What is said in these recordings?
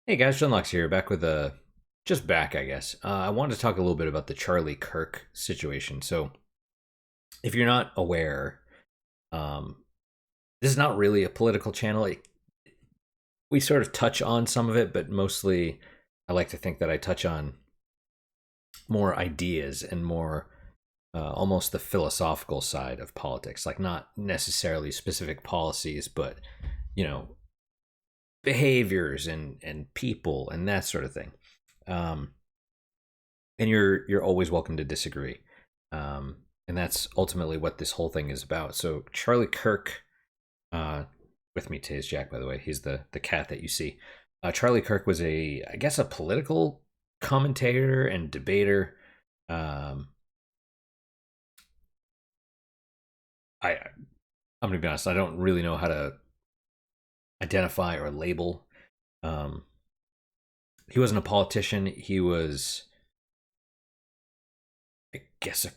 Hey guys, John Locks here, back with just back, I guess. I wanted to talk a little bit about the Charlie Kirk situation. So, if you're not aware, um, this is not really a political channel. We sort of touch on some of it, but mostly, I like to think that I touch on more ideas and more almost the philosophical side of politics, like not necessarily specific policies, but you know, behaviors and people and that sort of thing. Um, and you're always welcome to disagree. And that's ultimately what this whole thing is about. So Charlie Kirk, uh, with me today is Jack, by the way. He's the cat that you see. Charlie Kirk was I guess, a political commentator and debater. Um, I'm gonna be honest. I don't really know how to identify or label. Um, he wasn't a politician. He was, I guess, a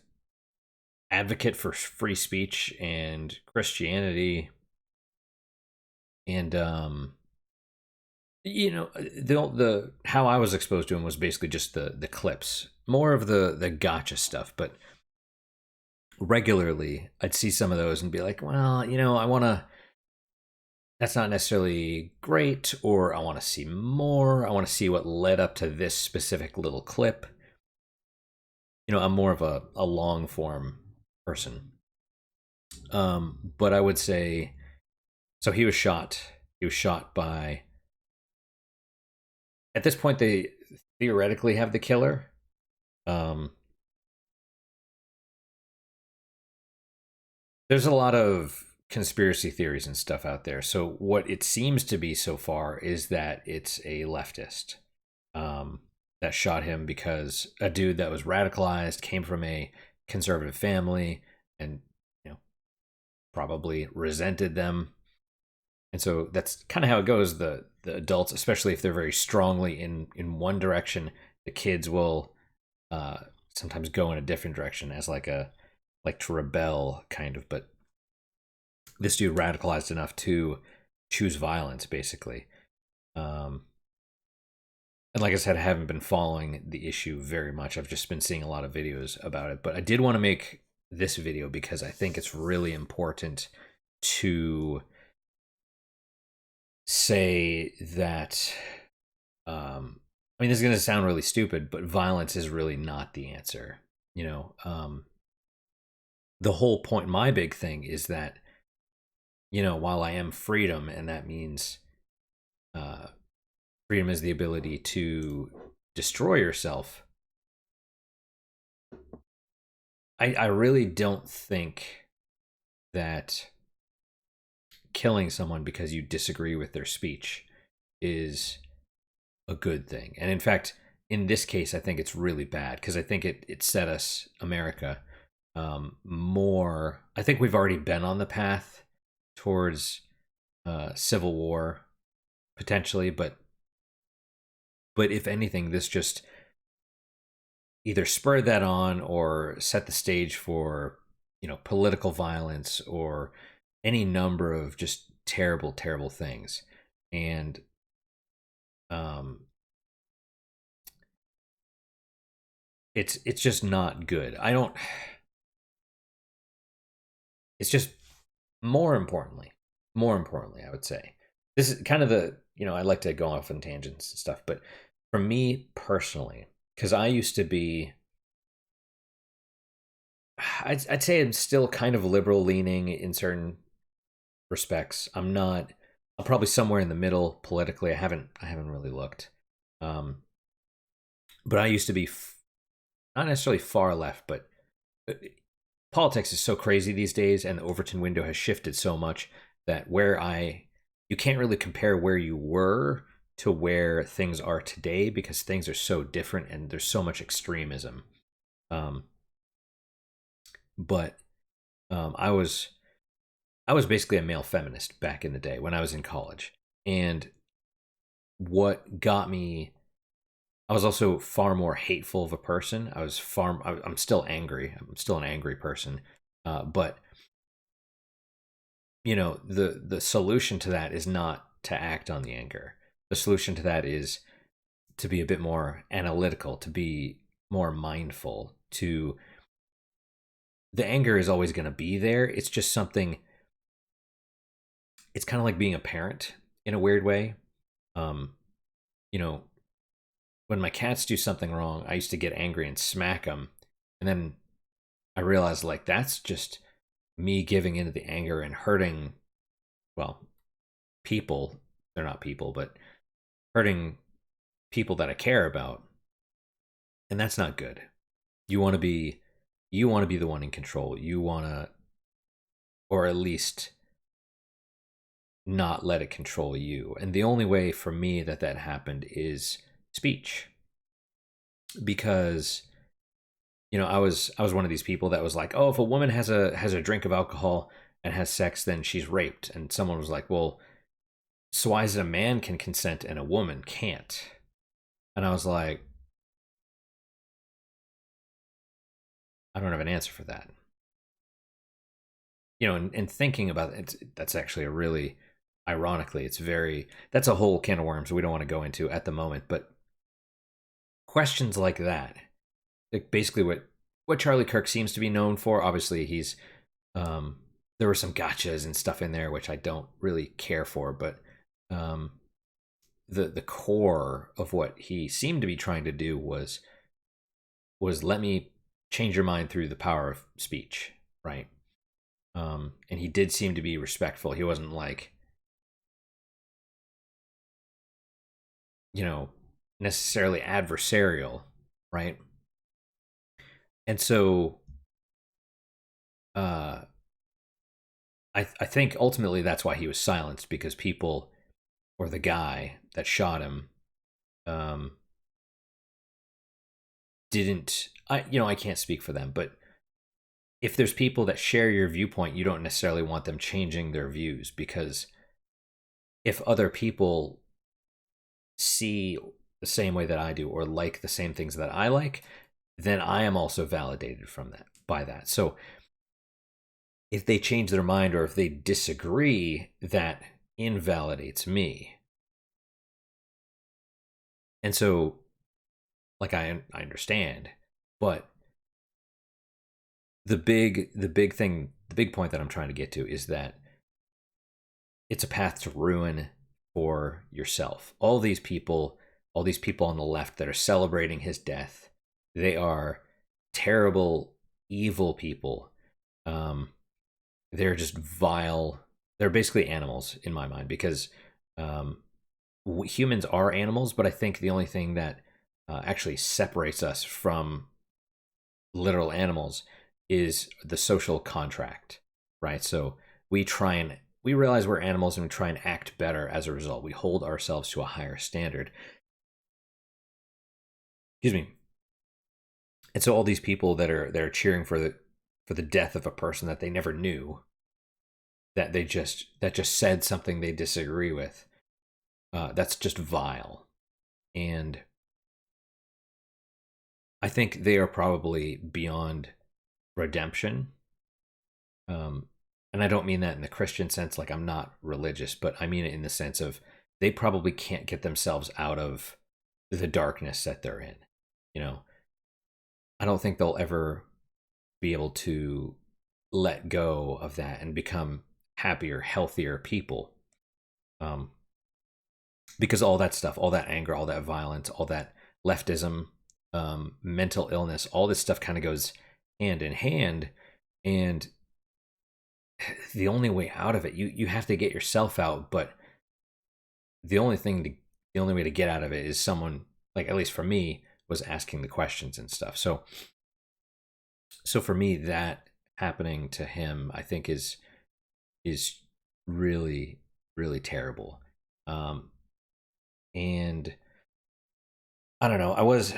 advocate for free speech and Christianity, and the how I was exposed to him was basically just the clips, more of the gotcha stuff. But regularly, I'd see some of those and be like, well, I want to. That's not necessarily great, or I want to see more. I want to see what led up to this specific little clip. I'm more of a long form person. But I would say, so he was shot. He was shot by. At this point, they theoretically have the killer. Um, there's a lot of conspiracy theories and stuff out there. So what it seems to be so far is that it's a leftist um, that shot him because a dude that was radicalized came from a conservative family and probably resented them. And so that's kind of how it goes. The adults, especially if they're very strongly in one direction, the kids will uh, sometimes go in a different direction as like to rebel kind of. But this dude radicalized enough to choose violence, basically. Um, and like I said, I haven't been following the issue very much. I've just been seeing a lot of videos about it. But I did want to make this video because I think it's really important to say that I mean, this is going to sound really stupid, but violence is really not the answer. The whole point, my big thing is that, while I am freedom, and that means uh, freedom is the ability to destroy yourself, I really don't think that killing someone because you disagree with their speech is a good thing. And in fact, in this case, I think it's really bad because I think it set us, America, more. I think we've already been on the path towards civil war potentially, but if anything, this just either spurred that on or set the stage for political violence or any number of just terrible, terrible things. And um, it's just not good. I don't. It's just more importantly, I would say this is kind of I like to go off on tangents and stuff, but for me personally, because I used to be, I'd say I'm still kind of liberal leaning in certain respects. I'm not. I'm probably somewhere in the middle politically. I haven't really looked. Um, but I used to be not necessarily far left, but uh, politics is so crazy these days, and the Overton window has shifted so much that you can't really compare where you were to where things are today because things are so different and there's so much extremism. Um, but I was basically a male feminist back in the day when I was in college, and what got me, I was also far more hateful of a person. I'm still angry. I'm still an angry person. But the solution to that is not to act on the anger. the solution to that is to be a bit more analytical, to be more mindful, to the anger is always going to be there. It's just something, it's kind of like being a parent in a weird way. Um, you know, when my cats do something wrong, I used to get angry and smack them. And then I realized like that's just me giving into the anger and hurting, well, people. They're not people, but hurting people that I care about. And that's not good. You want to be the one in control. You want to, or at least not let it control you. And the only way for me that that happened is speech. Because I was one of these people that was like, "Oh, if a woman has a drink of alcohol and has sex, then she's raped." And someone was like, "Well, so why is it a man can consent and a woman can't?" And I was like, I don't have an answer for that. And thinking about it, that's actually a really, ironically, it's very, that's a whole can of worms we don't want to go into at the moment. But questions like that, like basically what Charlie Kirk seems to be known for. Obviously, he's there were some gotchas and stuff in there which I don't really care for, but um, the core of what he seemed to be trying to do was let me change your mind through the power of speech, right? And he did seem to be respectful. He wasn't like, you know, necessarily adversarial, right? And so, uh, I think ultimately that's why he was silenced, because people, or the guy that shot him, um, didn't. I can't speak for them, but if there's people that share your viewpoint, you don't necessarily want them changing their views, because if other people see the same way that I do or like the same things that I like, then I am also validated from that by that. So if they change their mind or if they disagree, that invalidates me. And so like I understand, but the big point that I'm trying to get to is that it's a path to ruin for yourself. All these people on the left that are celebrating his death, they are terrible, evil people. Um, they're just vile. They're basically animals in my mind, because um, humans are animals, but I think the only thing that actually separates us from literal animals is the social contract, right? So we realize we're animals and we try and act better as a result. We hold ourselves to a higher standard. Excuse me. And so all these people that are cheering for the death of a person that they never knew, that just said something they disagree with, that's just vile. And I think they are probably beyond redemption. And I don't mean that in the Christian sense, like I'm not religious, but I mean it in the sense of they probably can't get themselves out of the darkness that they're in. You know, I don't think they'll ever be able to let go of that and become happier, healthier people. Um, because all that stuff, all that anger, all that violence, all that leftism, mental illness, all this stuff kind of goes hand in hand. And the only way out of it, you have to get yourself out, but the only way to get out of it is someone, like at least for me, was asking the questions and stuff. So for me, that happening to him, I think is really, really terrible. Um and I don't know, I was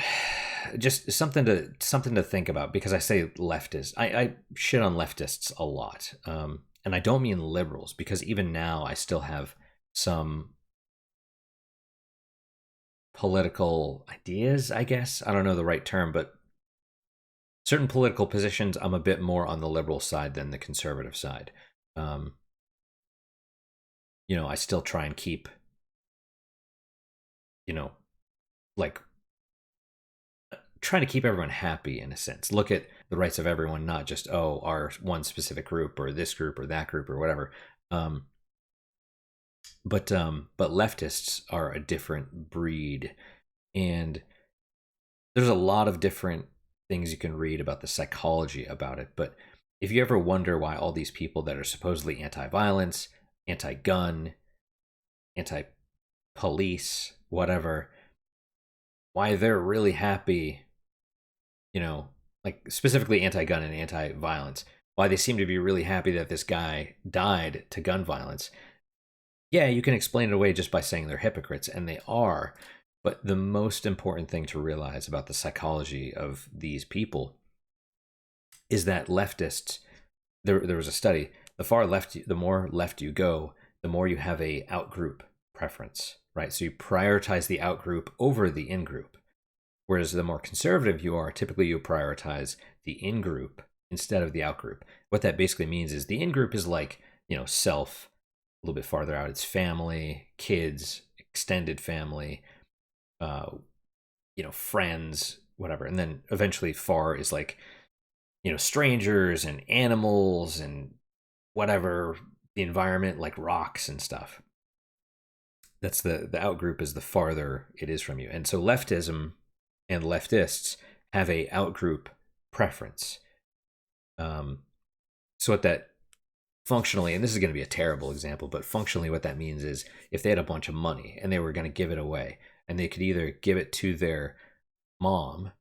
just something to think about, because I say leftist. I shit on leftists a lot. And I don't mean liberals, because even now I still have some political ideas, I guess. I don't know the right term, but certain political positions I'm a bit more on the liberal side than the conservative side. Um, I still try and keep you know, like trying to keep everyone happy in a sense. Look at the rights of everyone, not just our one specific group or this group or that group or whatever. Um, but leftists are a different breed, and there's a lot of different things you can read about the psychology about it. But if you ever wonder why all these people that are supposedly anti-violence, anti-gun, anti-police, whatever, why they're really happy, like specifically anti-gun and anti-violence, why they seem to be really happy that this guy died to gun violence. Yeah, you can explain it away just by saying they're hypocrites, and they are. But the most important thing to realize about the psychology of these people is that leftists, there was a study, the far left, the more left you go, the more you have a outgroup preference, right? So you prioritize the outgroup over the in-group. Whereas the more conservative you are, typically you prioritize the in-group instead of the out-group. What that basically means is the in-group is like, self, a little bit farther out. It's family, kids, extended family, friends, whatever. And then eventually far is like, strangers and animals and whatever, the environment, like rocks and stuff. That's the outgroup is the farther it is from you. And so leftism and leftists have a outgroup preference. So what that functionally, and this is going to be a terrible example, but functionally what that means is if they had a bunch of money and they were going to give it away, and they could either give it to their mom,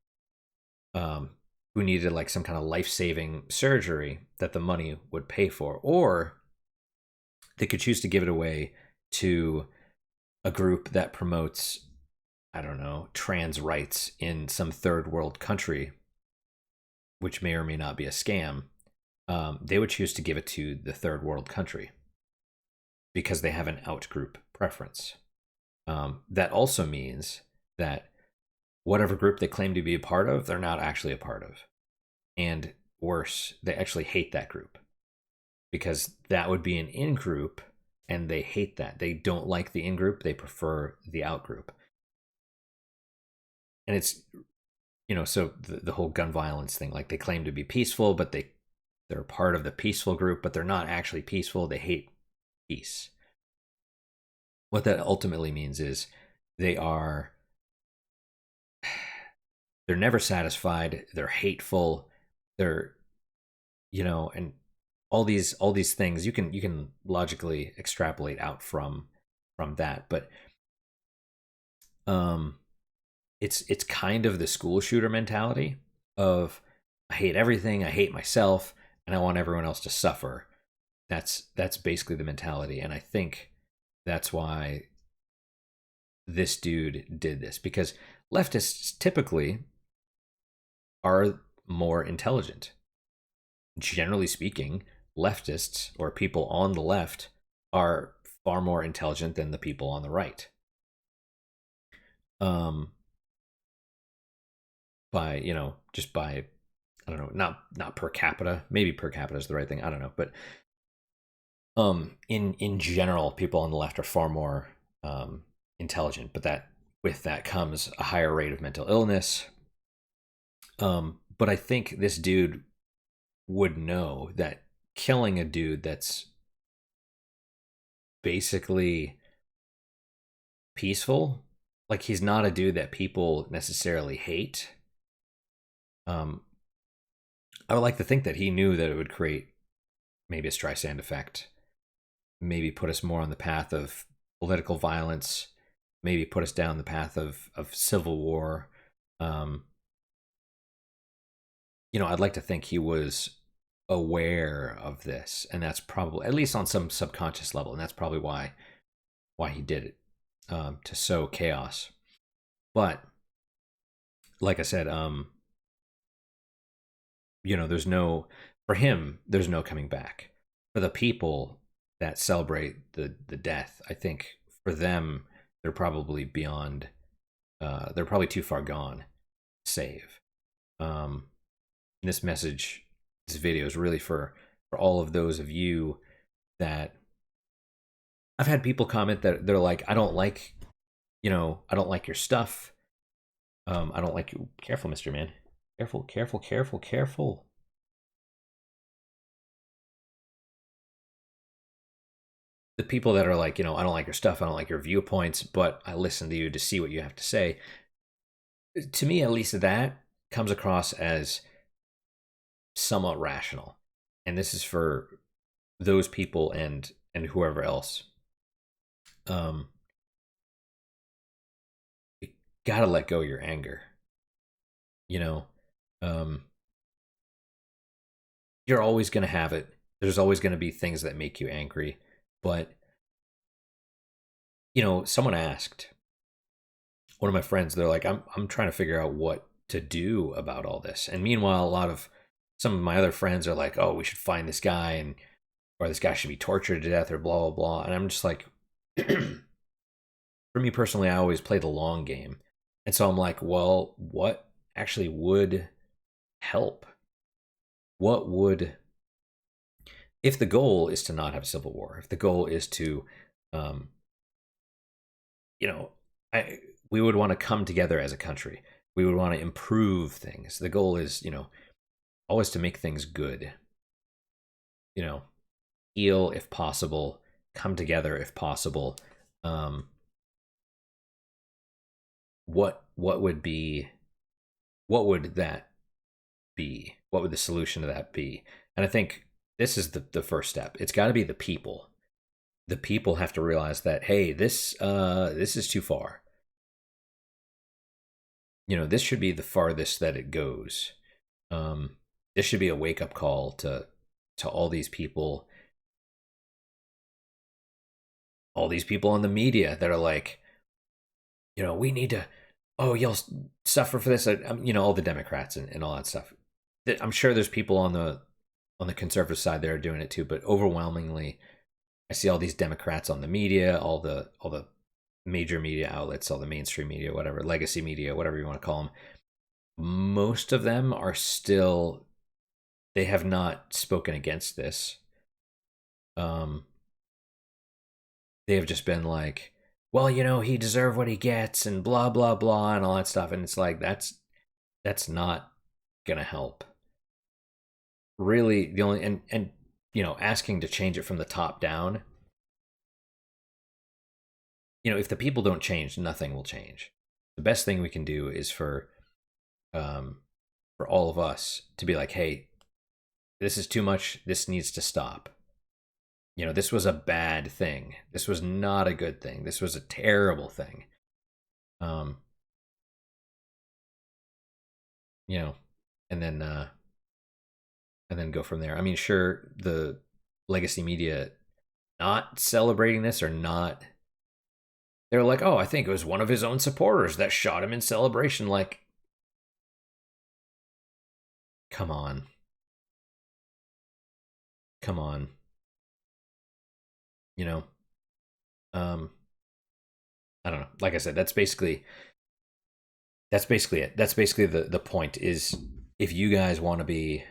who needed like some kind of life-saving surgery that the money would pay for, or they could choose to give it away to a group that promotes, I don't know, trans rights in some third world country, which may or may not be a scam. They would choose to give it to the third world country because they have an outgroup preference. That also means that whatever group they claim to be a part of, they're not actually a part of. And worse, they actually hate that group because that would be an in-group, and they hate that. They don't like the in-group. They prefer the out-group. And it's, so the whole gun violence thing, like they claim to be peaceful, but they're part of the peaceful group, but they're not actually peaceful. They hate peace. What that ultimately means is they're never satisfied. They're hateful. They're, and all these things you can logically extrapolate out from that. But it's kind of the school shooter mentality of I hate everything, I hate myself, and I want everyone else to suffer. That's basically the mentality, and I think that's why this dude did this, because leftists typically are more intelligent. Generally speaking, leftists or people on the left are far more intelligent than the people on the right. By just by, I don't know, not per capita, maybe per capita is the right thing, I don't know, but in general, people on the left are far more intelligent, but that with that comes a higher rate of mental illness. But I think this dude would know that killing a dude that's basically peaceful, like he's not a dude that people necessarily hate. I would like to think that he knew that it would create maybe a Streisand effect, maybe put us more on the path of political violence, maybe put us down the path of civil war. I'd like to think he was aware of this, and that's probably, at least on some subconscious level, and that's probably why he did it, to sow chaos. But like I said, for him, there's no coming back. For the people that celebrate the death, I think for them, they're probably beyond, they're probably too far gone to save. This message, this video is really for all of those of you that, I've had people comment that they're like, I don't like I don't like your stuff. I don't like you. Careful, Mister Man. Careful, careful, careful, careful. The people that are like, I don't like your stuff. I don't like your viewpoints, but I listen to you to see what you have to say. To me, at least, that comes across as somewhat rational. And this is for those people and whoever else. Um, you gotta let go of your anger. You know, um, you're always gonna have it. There's always gonna be things that make you angry. But someone asked one of my friends. They're like, I'm trying to figure out what to do about all this. And meanwhile, some of my other friends are like, oh, we should find this guy and or this guy should be tortured to death or blah blah blah. And I'm just like, for me personally, I always play the long game. And so I'm like, well, what actually would help? What would, if the goal is to not have a civil war, if the goal is to, um, you know, I we would want to come together as a country. We would want to improve things. The goal is, always to make things good. You know, heal if possible, come together if possible. Um, what would be what would that be? What would the solution to that be? And I think this is the first step. It's got to be the people. The people have to realize that, hey, this is too far. This should be the farthest that it goes. This should be a wake up call to all these people in the media that are like, we need to, oh, you'll suffer for this. All the Democrats and all that stuff. I'm sure there's people on the conservative side that are doing it too, but overwhelmingly, I see all these Democrats on the media, all the major media outlets, all the mainstream media, whatever, legacy media, whatever you want to call them. Most of them are still, they have not spoken against this. They have just been like, well, he deserved what he gets and blah blah blah and all that stuff, and it's like that's not gonna help. Really, the only and asking to change it from the top down. If the people don't change, nothing will change. The best thing we can do is for all of us to be like, hey, this is too much. This needs to stop. This was a bad thing. This was not a good thing. This was a terrible thing. Um, you know, and then go from there. I mean, sure, the legacy media not celebrating this or not, they're like, oh, I think it was one of his own supporters that shot him in celebration. Like, come on. Come on. You know? Um, I don't know. Like I said, that's basically it. That's basically the point is if you guys want to be,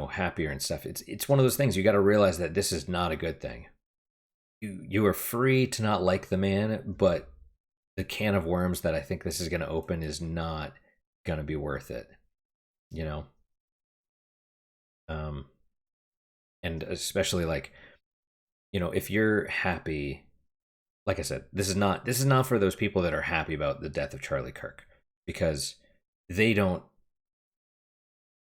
happier and stuff, it's one of those things you got to realize that this is not a good thing. You are free to not like the man, but the can of worms that I think this is going to open is not going to be worth it, you know? Um, and especially like, if you're happy, like I said, this is not for those people that are happy about the death of Charlie Kirk because they don't,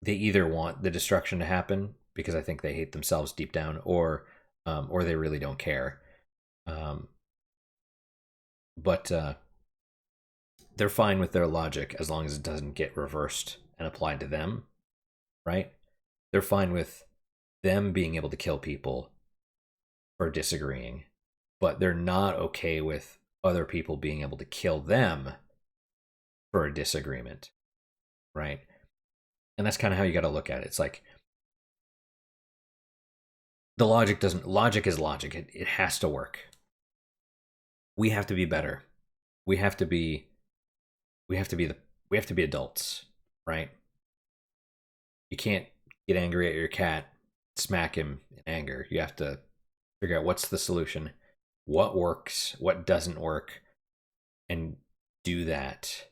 they either want the destruction to happen because I think they hate themselves deep down or they really don't care. Um, but they're fine with their logic as long as it doesn't get reversed and applied to them, right? They're fine with them being able to kill people for disagreeing, but they're not okay with other people being able to kill them for a disagreement, right? And that's kind of how you got to look at it. It's like the logic doesn't, logic is logic. It has to work. We have to be better. We have to be we have to be the we have to be adults, right? You can't get angry at your cat, smack him in anger. You have to figure out what's the solution. what works, what doesn't work, and do that.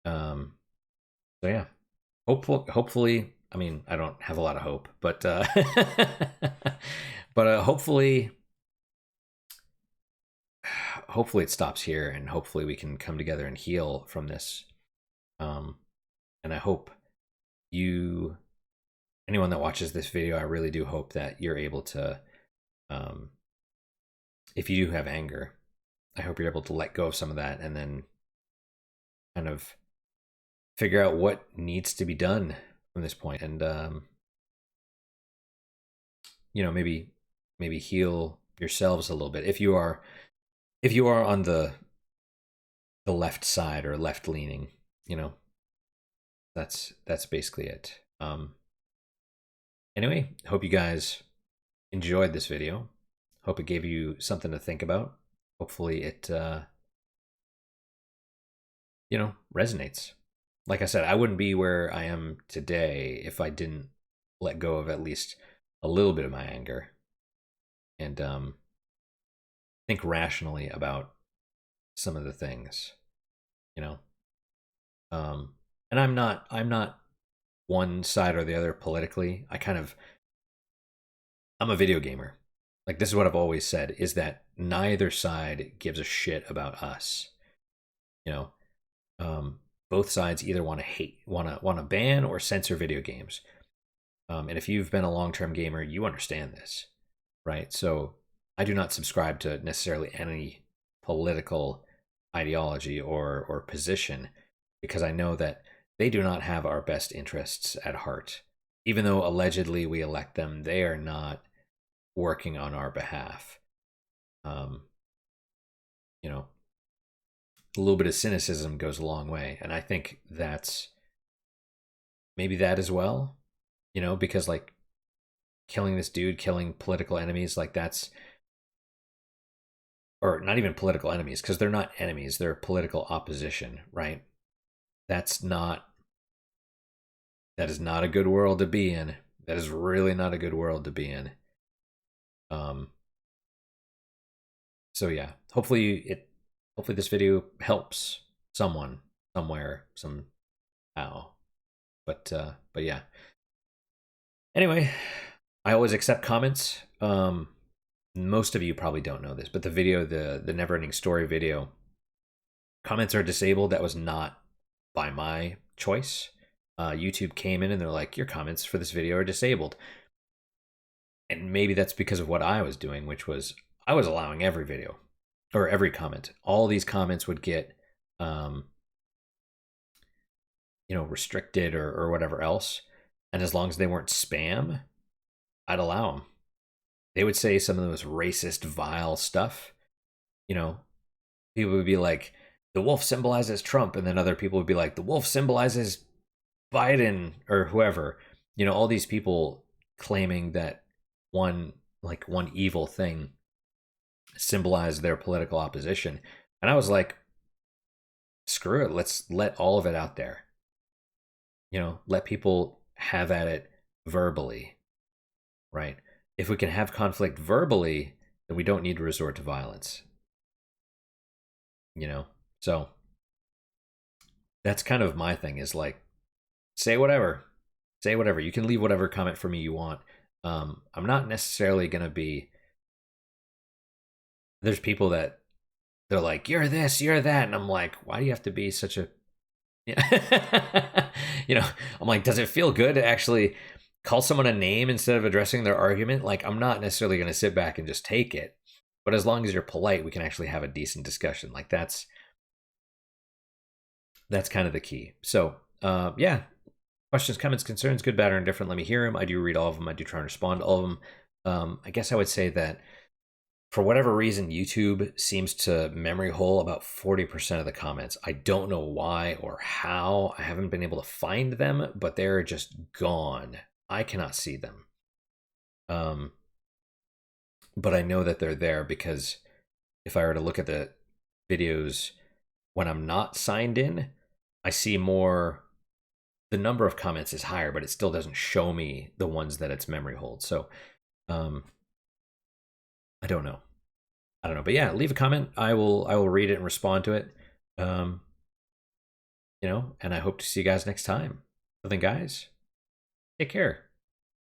So yeah, hopefully, I mean, I don't have a lot of hope, but but hopefully it stops here, and hopefully we can come together and heal from this. And I hope you, anyone that watches this video, I really do hope that you're able to, if you do have anger, I hope you're able to let go of some of that and then kind of figure out what needs to be done from this point, and maybe heal yourselves a little bit if you are on the left side or left leaning. That's basically it. Anyway, hope you guys enjoyed this video. Hope it gave you something to think about. Hopefully it resonates. Like I said, I wouldn't be where I am today if I didn't let go of at least a little bit of my anger and think rationally about some of the things, and I'm not one side or the other politically. I'm a video gamer. Like, this is what I've always said, is that neither side gives a shit about us. Both sides either want to ban or censor video games. And if you've been a long-term gamer, you understand this, right? So I do not subscribe to necessarily any political ideology or position, because I know that they do not have our best interests at heart. Even though allegedly we elect them, they are not working on our behalf. A little bit of cynicism goes a long way, and I think that's maybe that as well, because like killing this dude, killing political enemies, like that's, or not even political enemies, because they're not enemies, they're political opposition, right? That is not a good world to be in. That is really not a good world to be in. So yeah, hopefully this video helps someone somewhere somehow. But yeah. Anyway, I always accept comments. Most of you probably don't know this, but the video, the Neverending Story video, comments are disabled. That was not by my choice. YouTube came in and they're like, your comments for this video are disabled. And maybe that's because of what I was doing, which was I was allowing every video or every comment. All these comments would get restricted or whatever else. And as long as they weren't spam, I'd allow them. They would say some of the most racist, vile stuff. People would be like, the wolf symbolizes Trump, and then other people would be like, the wolf symbolizes Biden or whoever. All these people claiming that one evil thing symbolized their political opposition. And I was like, screw it, let's let all of it out there. Let people have at it verbally, right? If we can have conflict verbally, then we don't need to resort to violence. So that's kind of my thing, is like, say whatever. You can leave whatever comment for me you want. I'm not necessarily going to be, there's people that they're like, you're this, you're that. And I'm like, why do you have to be such a, I'm like, does it feel good to actually call someone a name instead of addressing their argument? Like, I'm not necessarily going to sit back and just take it, but as long as you're polite, we can actually have a decent discussion. Like, that's kind of the key. So, yeah, questions, comments, concerns, good, bad, or indifferent, let me hear them. I do read all of them. I do try and respond to all of them. I guess I would say that for whatever reason, YouTube seems to memory hole about 40% of the comments. I don't know why or how. I haven't been able to find them, but they're just gone. I cannot see them. But I know that they're there, because if I were to look at the videos when I'm not signed in, I see more, the number of comments is higher, but it still doesn't show me the ones that it's memory hold. So I don't know. I don't know. But yeah, leave a comment. I will read it and respond to it. Um, and I hope to see you guys next time. So then, guys, take care.